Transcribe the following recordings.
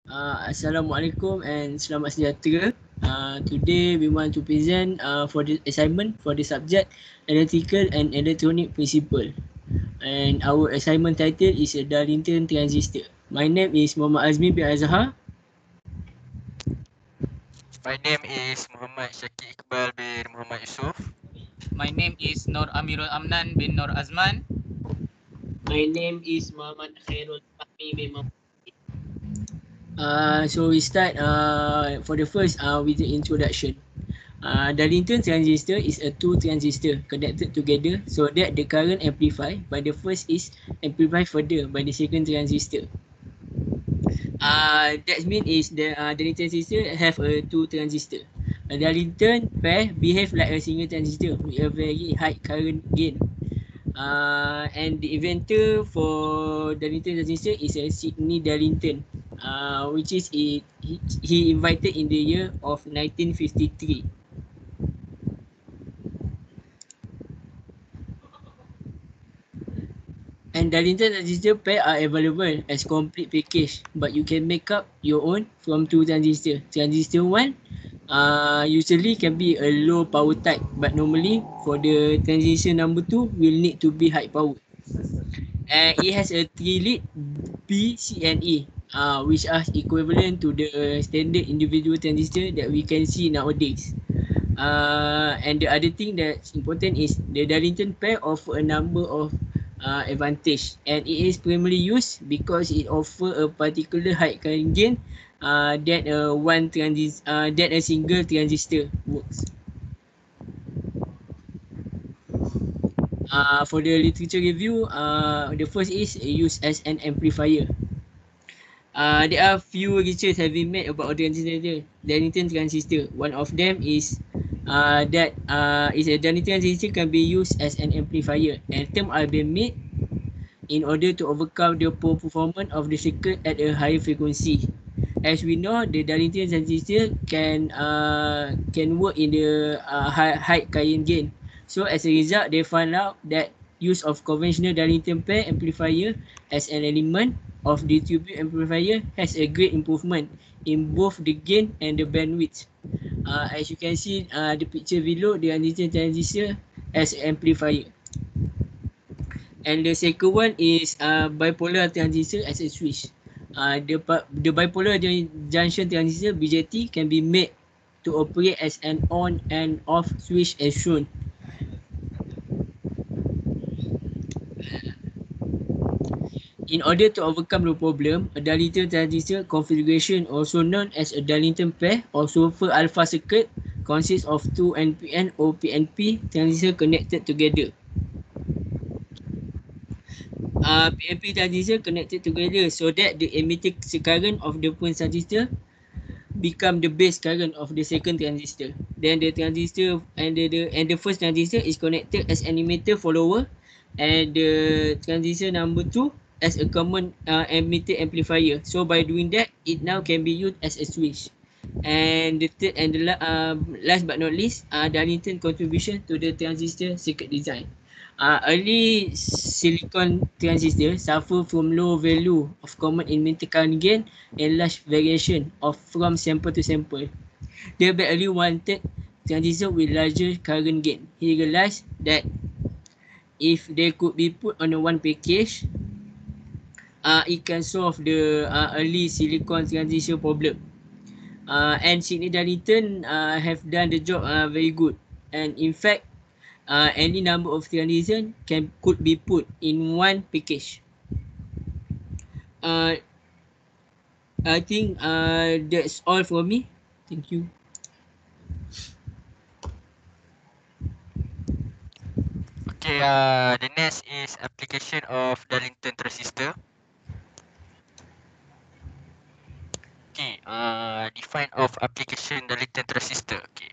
Assalamualaikum and selamat sejahtera. Today we want to present for the assignment for the subject Electrical and Electronic Principle. And our assignment title is a Darlington Transistor. My name is Muhammad Azmi bin Azhar. My name is Muhammad Syakir Iqbal bin Muhammad Yusof. My name is Nur Amirul Amnan bin Nur Azman. My name is Muhammad Khairul Fahmi bin Muhammad. So we start for the first with the introduction. Darlington transistor is a two transistor connected together so that the current amplified by the first is amplified further by the second transistor. That means is the Darlington transistor have a two transistor. A Darlington pair behave like a single transistor with a very high current gain. And the inventor for Darlington transistor is a Sidney Darlington, which is he invited in the year of 1953. And Darlington transistor pair are available as complete package, but you can make up your own from two transistor. Transistor 1 usually can be a low power type, but normally for the transistor number 2 will need to be high power. And it has a 3 lead B, C and E, which are equivalent to the standard individual transistor that we can see nowadays. And the other thing that's important is the Darlington pair offer a number of advantage, and it is primarily used because it offer a particular high current gain that that a single transistor works. For the literature review, the first is used as an amplifier. There are few research have been made about Darlington transistor. One of them is that is a Darlington transistor can be used as an amplifier, and term are being made in order to overcome the poor performance of the circuit at a higher frequency. As we know, the Darlington transistor can work in the high current gain. So as a result, they found out that use of conventional Darlington pair amplifier as an element of the distributed amplifier has a great improvement in both the gain and the bandwidth. As you can see, the picture below, the Darlington transistor as an amplifier. And the second one is bipolar transistor as a switch. The bipolar junction transistor BJT can be made to operate as an on and off switch as shown. In order to overcome the problem, a Darlington transistor configuration, also known as a Darlington pair or super alpha circuit, consists of two NPN or PNP transistors connected together. PNP transistor connected together so that the emitted current of the first transistor become the base current of the second transistor. Then the transistor and the first transistor is connected as an emitter follower, and the transistor number 2 as a common emitter amplifier. So by doing that, it now can be used as a switch. And the third and the last but not least, Darlington contribution to the transistor circuit design. Early silicon transistor suffer from low value of common emitter current gain and large variation of from sample to sample. They barely wanted transistor with larger current gain. He realized that if they could be put on a one package, it can solve the early silicon transistor problem. And Sidney Darlington have done the job very good. And in fact, any number of transistors could be put in one package. Uh, I think that's all for me. Thank you. Okay, the next is application of Darlington transistor. Okay, define of application Darlington transistor. Okay,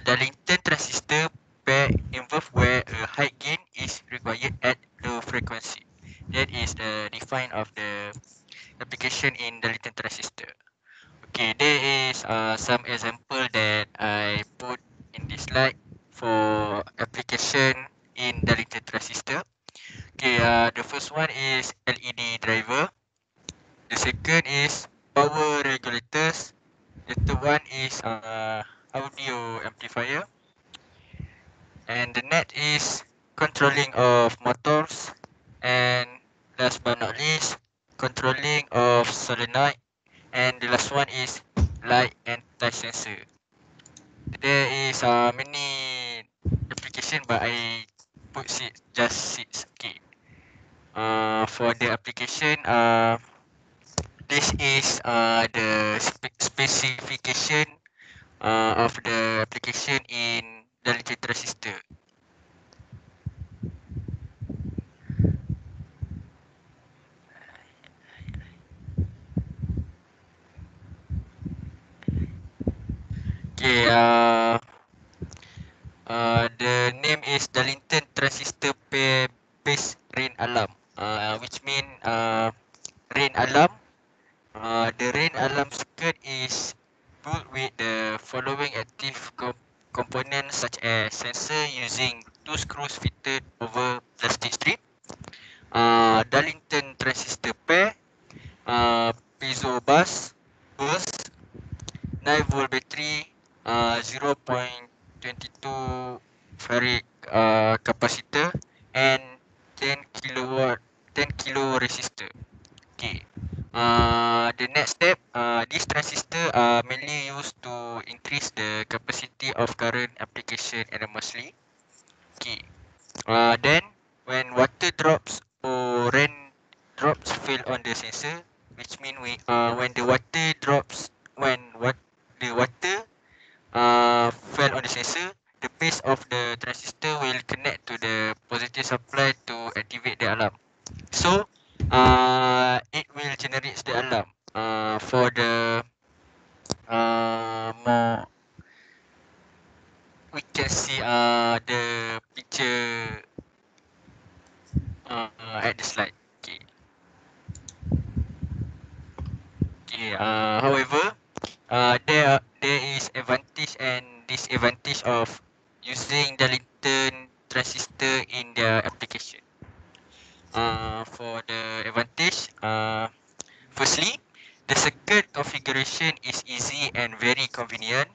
Darlington transistor pair involve where a high gain is required at low frequency. That is the define of the application in Darlington transistor. Okay, there is some example that I put in this slide for application in Darlington transistor. Okay, the first one is LED driver. The second is power regulators. The third one is audio amplifier. And the net is controlling of motors. And last but not least, controlling of solenoid. And the last one is light and touch sensor. There is many application, but I put just 6. Okay. For the application, this is the specification of the application in the literature transistor. Okay, the name is Darlington transistor pair based rain alarm, which mean rain alarm. The rain alarm circuit is built with the following active components such as sensor using two screws fitted over plastic strip, Darlington transistor pair, piezo burst, 9 volt battery, 0.22 farad capacitor, and 10 kilowatt 10 kilo resistor. Okay. The next step, these transistors are mainly used to increase the capacity of current application enormously. Okay. Then when water drops or rain drops fell on the sensor, which mean when the water drops when the water fell on the sensor, the base of the transistor will connect to the positive supply to activate the alarm. So it will generate the alarm. For the more we can see the picture at the slide. Okay. Okay. However, there is advantage and disadvantage of using the Darlington transistor in their application. For the advantage, firstly, the circuit configuration is easy and very convenient,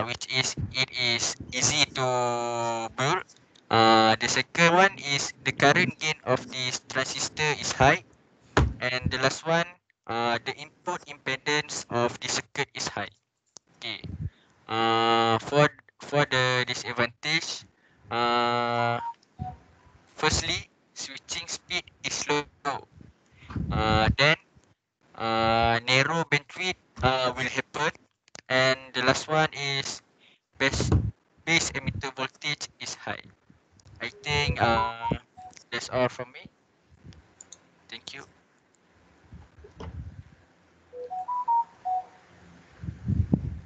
which is it is easy to build. The second one is the current gain of this transistor is high, and the last one, the input impedance of the circuit is high. Okay. For the disadvantage, uh, firstly, switching speed is slow. Then narrow bandwidth will happen, and the last one is base base emitter voltage is high. I think that's all from me. Thank you.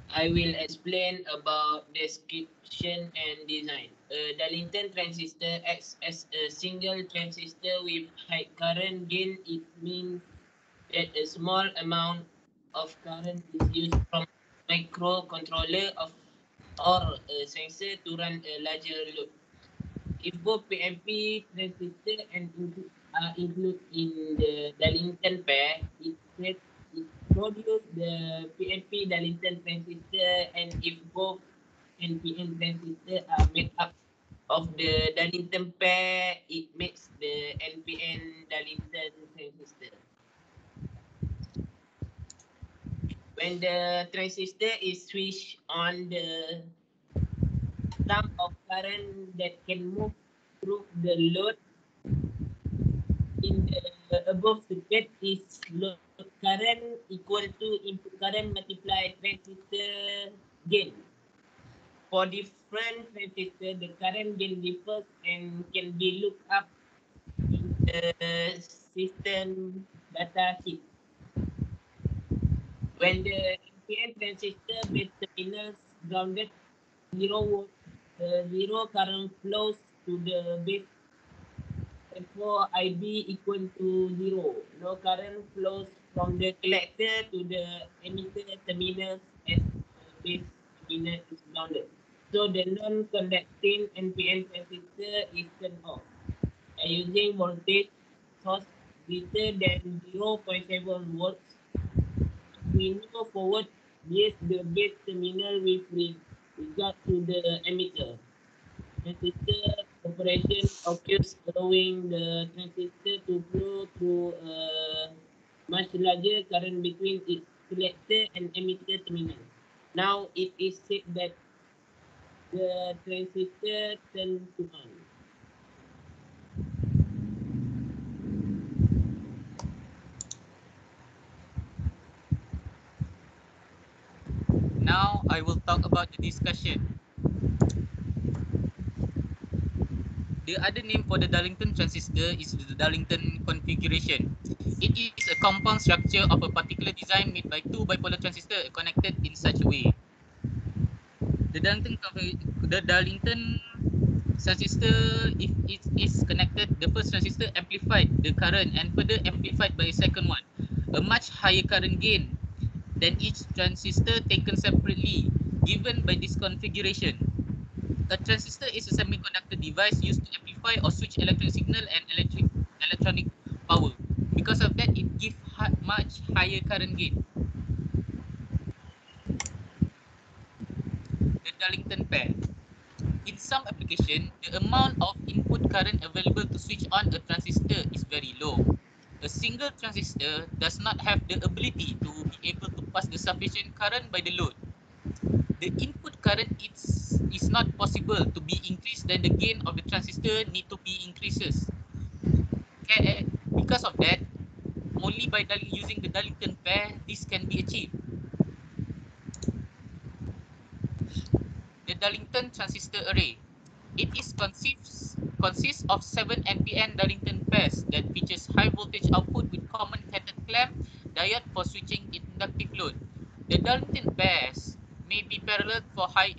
I will explain about description and design. A Darlington transistor acts as a single transistor with high current gain. It means that a small amount of current is used from microcontroller or a sensor to run a larger load. If both PNP transistor and input are included in the Darlington pair, it produces the PNP Darlington transistor, and if both NPN transistor are made up of the Darlington pair, it makes the NPN Darlington transistor. When the transistor is switched on, the sum of current that can move through the load in the above circuit is load current equal to input current multiplied transistor gain. For different transistor, the current gain differs and can be looked up in the system data sheet. When the NPN transistor base terminals grounded 0 volt, zero current flows to the base. Therefore, IB equal to 0. No current flows from the collector to the emitter terminals as the base terminal is grounded. So the non-conducting NPN transistor is turned off. Using voltage source greater than 0.7 volts, we know for what is the base terminal with regard to the emitter. Transistor operation occurs allowing the transistor to flow through a much larger current between its collector and emitter terminal. Now it is said that the transistor turn to on. Now I will talk about the discussion. The other name for the Darlington transistor is the Darlington configuration. It is a compound structure of a particular design made by two bipolar transistors connected in such a way. The Darlington transistor, if it is connected, the first transistor amplified the current and further amplified by a second one, a much higher current gain than each transistor taken separately, given by this configuration. A transistor is a semiconductor device used to amplify or switch electric signal and electronic power. Because of that, it gives much higher current gain. The Darlington pair. In some application, the amount of input current available to switch on a transistor is very low. A single transistor does not have the ability to be able to pass the sufficient current by the load. The input current is not possible to be increased, then the gain of the transistor need to be increases. Okay, because of that, only by using the Darlington pair, this can be achieved. The Darlington transistor array. It is consists of 7 NPN Darlington pairs that features high voltage output with common cathode clamp diode for switching inductive load. The Darlington pairs may be parallel for higher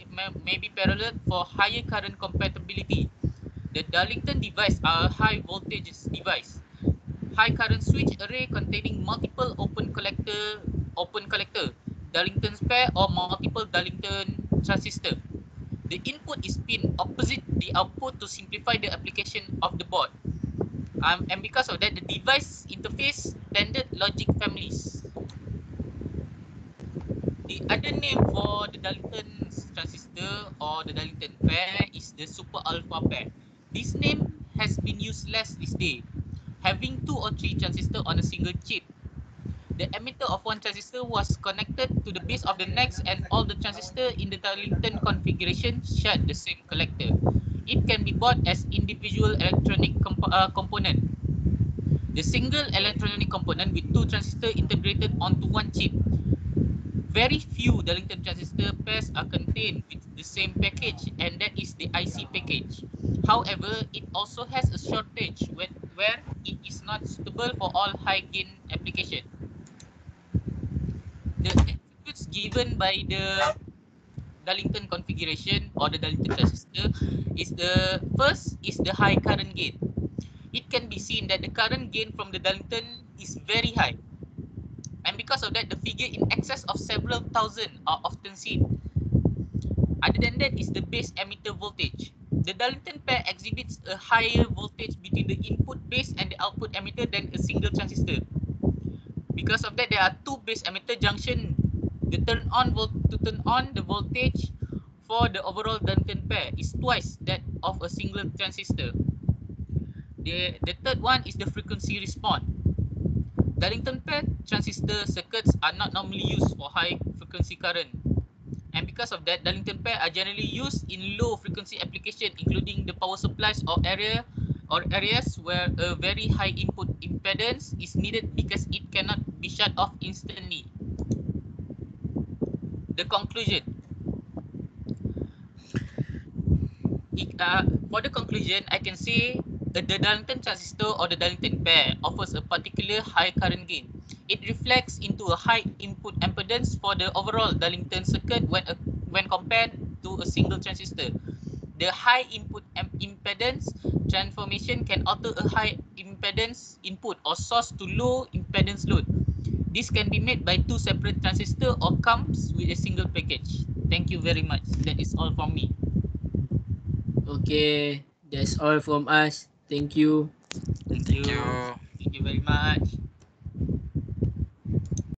current compatibility. The Darlington device are a high voltage device. High current switch array containing multiple open collector, Darlington pair or multiple Darlington transistor. The input is pinned opposite the output to simplify the application of the board. And because of that, the device interface standard logic families. The other name for the Darlington transistor or the Darlington pair is the super alpha pair. This name has been used less this day, having 2 or 3 transistors on a single chip. The emitter of one transistor was connected to the base of the next, and all the transistors in the Darlington configuration shared the same collector. It can be bought as individual electronic component. The single electronic component with 2 transistors integrated onto one chip. Very few Darlington transistor pairs are contained with the same package, and that is the IC package. However, it also has a shortage where it is not suitable for all high gain application. The attributes given by the Darlington configuration or the Darlington transistor is the first is the high current gain. It can be seen that the current gain from the Darlington is very high, and because of that, the figure in excess of several thousand are often seen. Other than that is the base emitter voltage. The Darlington pair exhibits a higher voltage between the input base and the output emitter than a single transistor. Because of that, there are 2 base emitter junction. The turn on the voltage for the overall Darlington pair is twice that of a single transistor. The third one is the frequency response. Darlington pair transistor circuits are not normally used for high frequency current, and because of that, Darlington pair are generally used in low frequency application, including the power supplies or areas where a very high input impedance is needed because it cannot be shut off instantly. The conclusion. For the conclusion, I can say the Darlington transistor or the Darlington pair offers a particular high current gain. It reflects into a high input impedance for the overall Darlington circuit when compared to a single transistor. The high input impedance transformation can alter a high impedance input or source to low impedance load. This can be made by 2 separate transistors or comes with a single package. Thank you very much. That is all from me. Okay, that's all from us. Thank you. Thank you very much.